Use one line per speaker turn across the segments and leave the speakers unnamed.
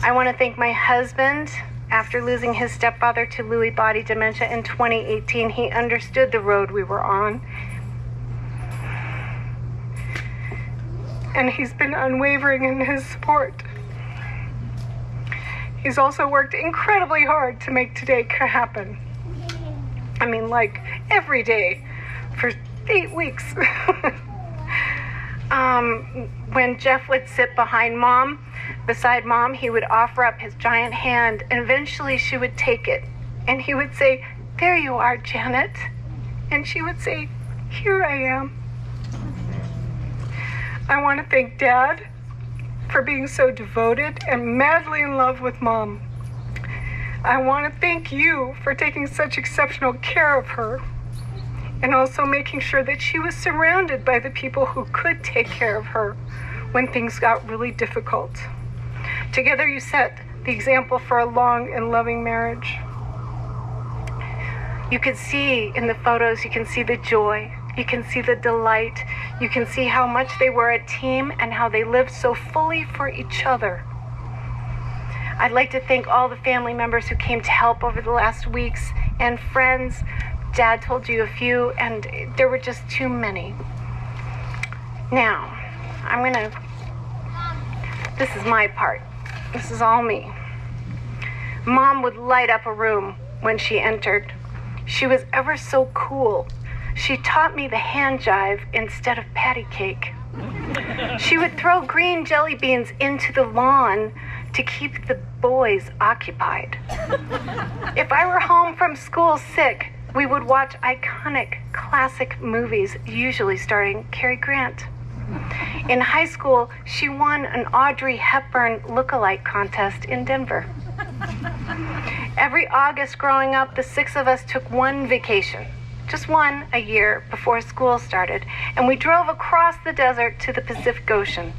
I want to thank my husband. After losing his stepfather to Lewy body dementia in 2018, he understood the road we were on. And he's been unwavering in his support. He's also worked incredibly hard to make today happen. I mean, like every day for 8 weeks. When Jeff would sit beside mom, he would offer up his giant hand, and eventually she would take it. And he would say, "There you are, Janet." And she would say, "Here I am." I want to thank Dad for being so devoted and madly in love with Mom. I want to thank you for taking such exceptional care of her and also making sure that she was surrounded by the people who could take care of her when things got really difficult. Together you set the example for a long and loving marriage. You can see in the photos, you can see the joy, you can see the delight, you can see how much they were a team and how they lived so fully for each other. I'd like to thank all the family members who came to help over the last weeks and friends. Dad told you a few, and there were just too many. Now, this is my part. This is all me. Mom would light up a room when she entered. She was ever so cool. She taught me the hand jive instead of patty cake. She would throw green jelly beans into the lawn to keep the boys occupied. If I were home from school sick, we would watch iconic classic movies, usually starring Cary Grant. In high school, she won an Audrey Hepburn look-alike contest in Denver. Every August growing up, the 6 of us took one vacation, just one a year before school started, and we drove across the desert to the Pacific Ocean.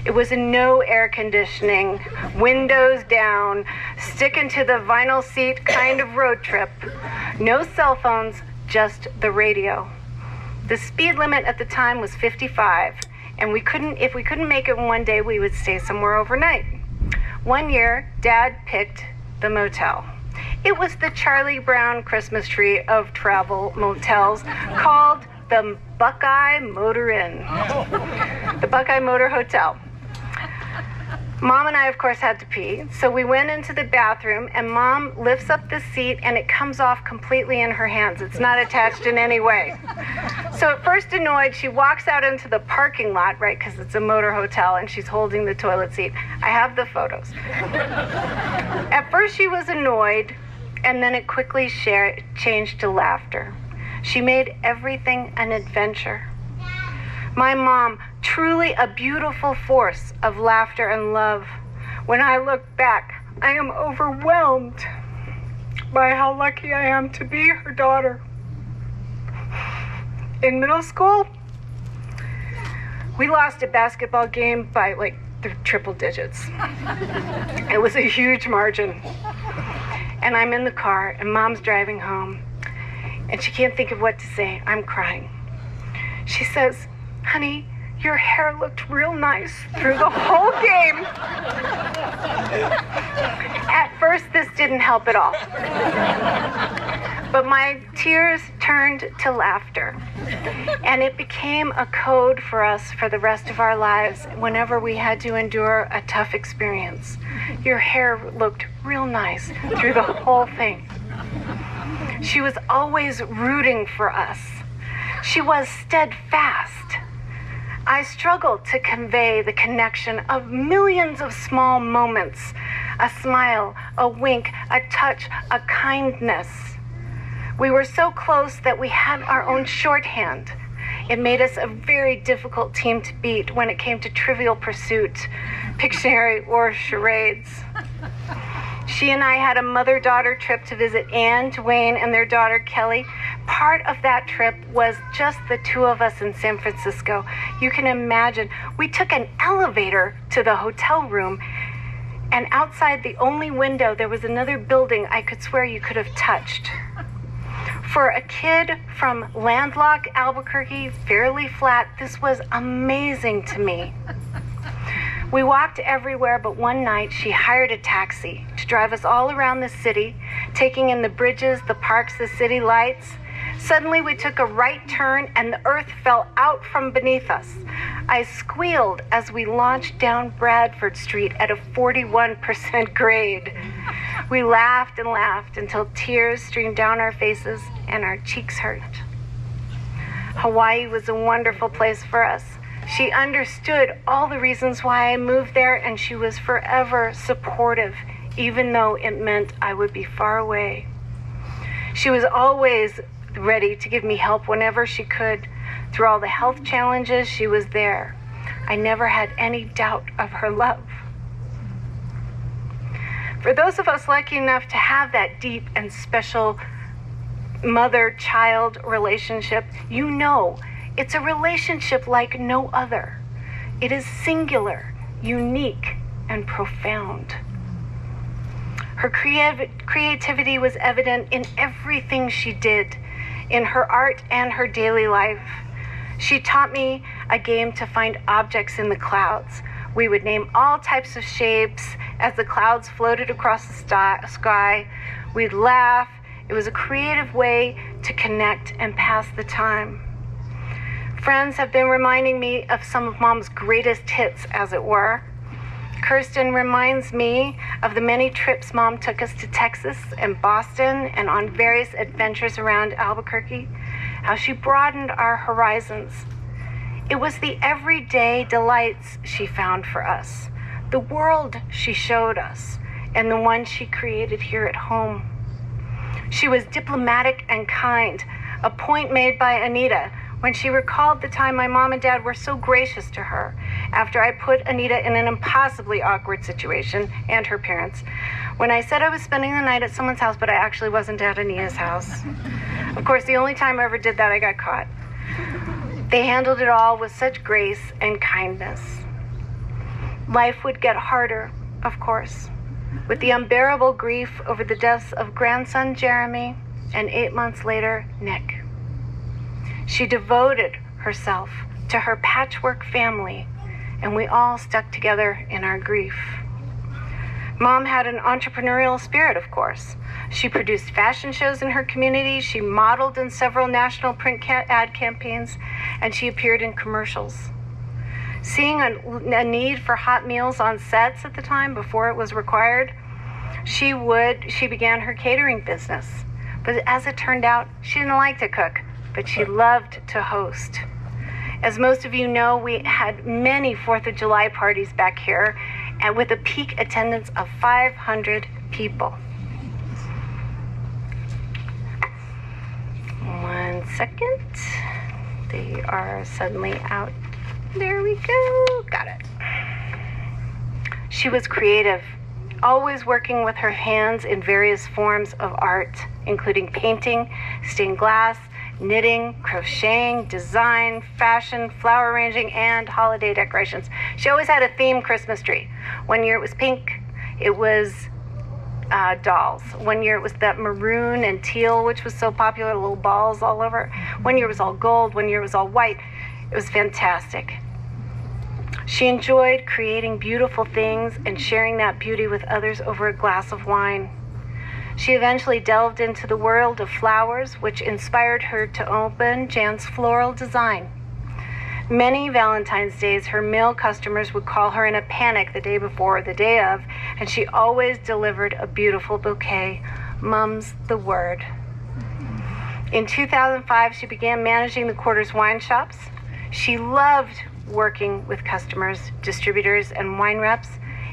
It was a no air conditioning, windows down, sticking to the vinyl seat kind of road trip. No cell phones, just the radio. The speed limit at the time was 55, and if we couldn't make it one day, we would stay somewhere overnight. One year, Dad picked the motel. It was the Charlie Brown Christmas tree of travel motels, called the Buckeye Motor Inn. The Buckeye Motor Hotel. Mom and I, of course, had to pee, so we went into the bathroom, and Mom lifts up the seat, and it comes off completely in her hands. It's not attached in any way. So at first annoyed, she walks out into the parking lot, right, because it's a motor hotel, and she's holding the toilet seat. I have the photos. At first she was annoyed, and then it quickly changed to laughter. She made everything an adventure. My mom, truly a beautiful force of laughter and love. When I look back, I am overwhelmed by how lucky I am to be her daughter. In middle school, we lost a basketball game by like the triple digits. It was a huge margin. And I'm in the car, and Mom's driving home, and she can't think of what to say. I'm crying. She says, "Honey, your hair looked real nice through the whole game." At first, this didn't help at all. But my tears turned to laughter. And it became a code for us for the rest of our lives whenever we had to endure a tough experience. Your hair looked real nice through the whole thing. She was always rooting for us. She was steadfast. I struggled to convey the connection of millions of small moments, a smile, a wink, a touch, a kindness. We were so close that we had our own shorthand. It made us a very difficult team to beat when it came to Trivial Pursuit, Pictionary, or charades. She and I had a mother-daughter trip to visit Anne, Dwayne, and their daughter Kelly. Part of that trip was just the two of us in San Francisco. You can imagine, we took an elevator to the hotel room, and outside the only window, there was another building I could swear you could have touched. For a kid from landlocked Albuquerque, fairly flat, this was amazing to me. We walked everywhere, but one night she hired a taxi to drive us all around the city, taking in the bridges, the parks, the city lights. Suddenly we took a right turn and the earth fell out from beneath us. I squealed as we launched down Bradford Street at a 41% grade. We laughed and laughed until tears streamed down our faces and our cheeks hurt. Hawaii was a wonderful place for us. She understood all the reasons why I moved there, and she was forever supportive, even though it meant I would be far away. She was always ready to give me help whenever she could. Through all the health challenges, she was there. I never had any doubt of her love. For those of us lucky enough to have that deep and special mother-child relationship, you know it's a relationship like no other. It is singular, unique, and profound. Her creativity was evident in everything she did, in her art and her daily life. She taught me a game to find objects in the clouds. We would name all types of shapes as the clouds floated across the sky. We'd laugh. It was a creative way to connect and pass the time. Friends have been reminding me of some of Mom's greatest hits, as it were. Kirsten reminds me of the many trips Mom took us to Texas and Boston and on various adventures around Albuquerque, how she broadened our horizons. It was the everyday delights she found for us, the world she showed us, and the one she created here at home. She was diplomatic and kind, a point made by Anita when she recalled the time my mom and dad were so gracious to her after I put Anita in an impossibly awkward situation, and her parents, when I said I was spending the night at someone's house, but I actually wasn't at Anita's house. Of course, the only time I ever did that, I got caught. They handled it all with such grace and kindness. Life would get harder, of course, with the unbearable grief over the deaths of grandson Jeremy and 8 months later, Nick. She devoted herself to her patchwork family, and we all stuck together in our grief. Mom had an entrepreneurial spirit, of course. She produced fashion shows in her community, she modeled in several national print ad campaigns, and she appeared in commercials. Seeing a need for hot meals on sets at the time before it was required, she began her catering business. But as it turned out, she didn't like to cook, but she loved to host. As most of you know, we had many 4th of July parties back here, and with a peak attendance of 500 people. 1 second. They are suddenly out. There we go. Got it. She was creative, always working with her hands in various forms of art, including painting, stained glass, knitting, crocheting, design, fashion, flower arranging, and holiday decorations. She always had a themed Christmas tree. One year it was pink. It was dolls. One year it was that maroon and teal, which was so popular, little balls all over. One year it was all gold. One year it was all white. It was fantastic. She enjoyed creating beautiful things and sharing that beauty with others over a glass of wine. She eventually delved into the world of flowers, which inspired her to open Jan's Floral Design. Many Valentine's Days, her male customers would call her in a panic the day before or the day of, and she always delivered a beautiful bouquet. Mum's the word. In 2005, she began managing the Quarter's wine shops. She loved working with customers, distributors, and wine reps,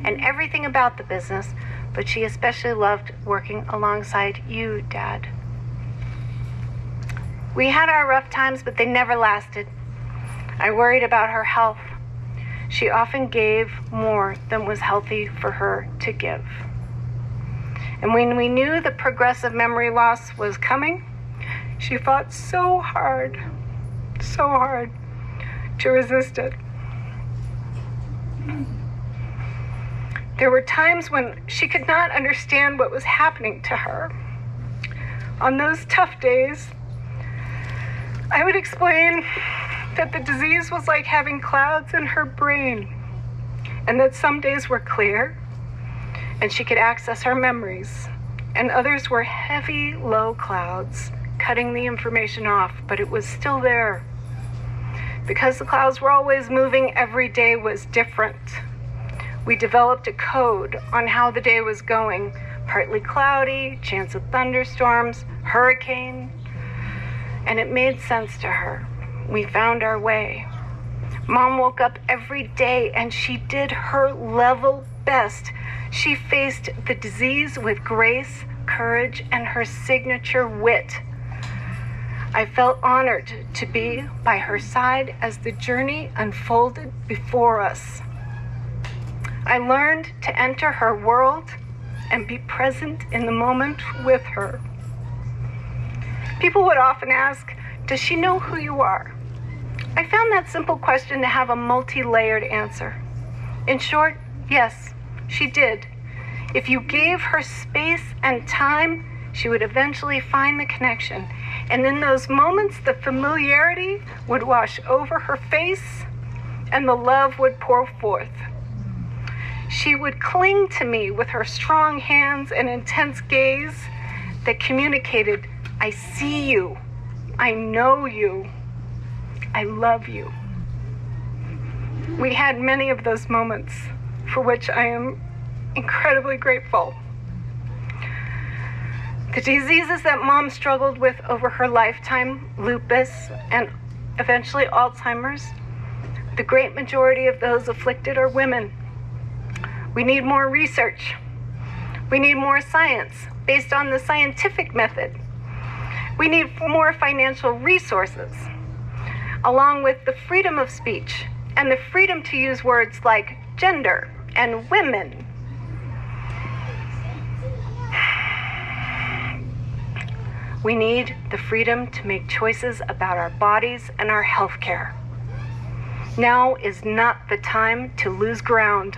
and everything about the business, but she especially loved working alongside you, Dad. We had our rough times, but they never lasted. I worried about her health. She often gave more than was healthy for her to give. And when we knew the progressive memory loss was coming, she fought so hard to resist it. There were times when she could not understand what was happening to her. On those tough days, I would explain that the disease was like having clouds in her brain, and that some days were clear and she could access her memories, and others were heavy, low clouds, cutting the information off, but it was still there. Because the clouds were always moving, every day was different. We developed a code on how the day was going. Partly cloudy, chance of thunderstorms, hurricane, and it made sense to her. We found our way. Mom woke up every day and she did her level best. She faced the disease with grace, courage, and her signature wit. I felt honored to be by her side as the journey unfolded before us. I learned to enter her world and be present in the moment with her. People would often ask, does she know who you are? I found that simple question to have a multi-layered answer. In short, yes, she did. If you gave her space and time, she would eventually find the connection. And in those moments, the familiarity would wash over her face and the love would pour forth. She would cling to me with her strong hands and intense gaze that communicated, I see you, I know you, I love you. We had many of those moments for which I am incredibly grateful. The diseases that Mom struggled with over her lifetime, lupus and eventually Alzheimer's, the great majority of those afflicted are women. We need more research. We need more science based on the scientific method. We need more financial resources, along with the freedom of speech and the freedom to use words like gender and women. We need the freedom to make choices about our bodies and our health care. Now is not the time to lose ground.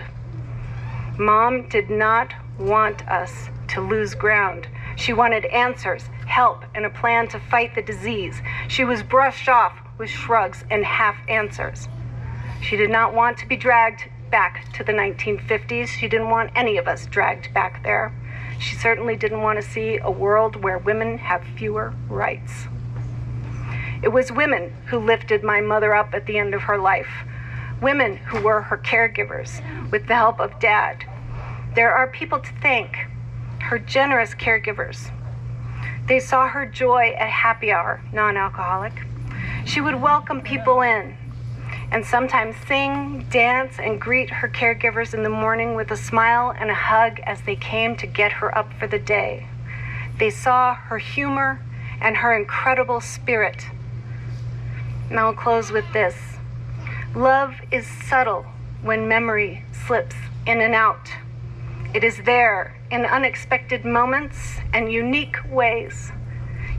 Mom did not want us to lose ground. She wanted answers, help, and a plan to fight the disease. She was brushed off with shrugs and half answers. She did not want to be dragged back to the 1950s. She didn't want any of us dragged back there. She certainly didn't want to see a world where women have fewer rights. It was women who lifted my mother up at the end of her life. Women who were her caregivers with the help of Dad. There are people to thank, her generous caregivers. They saw her joy at happy hour, non-alcoholic. She would welcome people in and sometimes sing, dance, and greet her caregivers in the morning with a smile and a hug as they came to get her up for the day. They saw her humor and her incredible spirit. And I'll close with this. Love is subtle when memory slips in and out. It is there in unexpected moments and unique ways.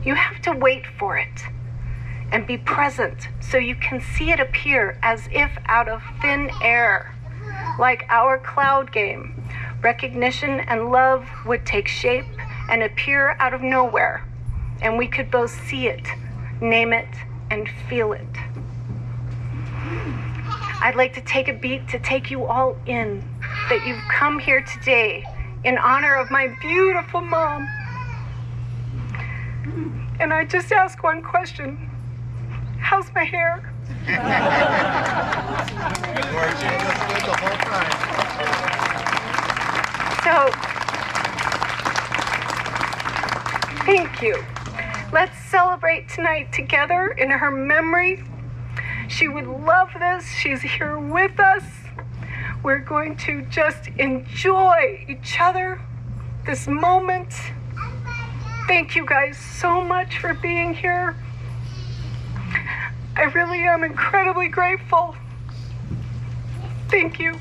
You have to wait for it and be present so you can see it appear as if out of thin air. Like our cloud game, recognition and love would take shape and appear out of nowhere, and we could both see it, name it, and feel it. I'd like to take a beat to take you all in, that you've come here today in honor of my beautiful mom. And I just ask one question. How's my hair? So, thank you. Let's celebrate tonight together in her memory. She would love this. She's here with us. We're going to just enjoy each other, this moment. Thank you guys so much for being here. I really am incredibly grateful. Thank you.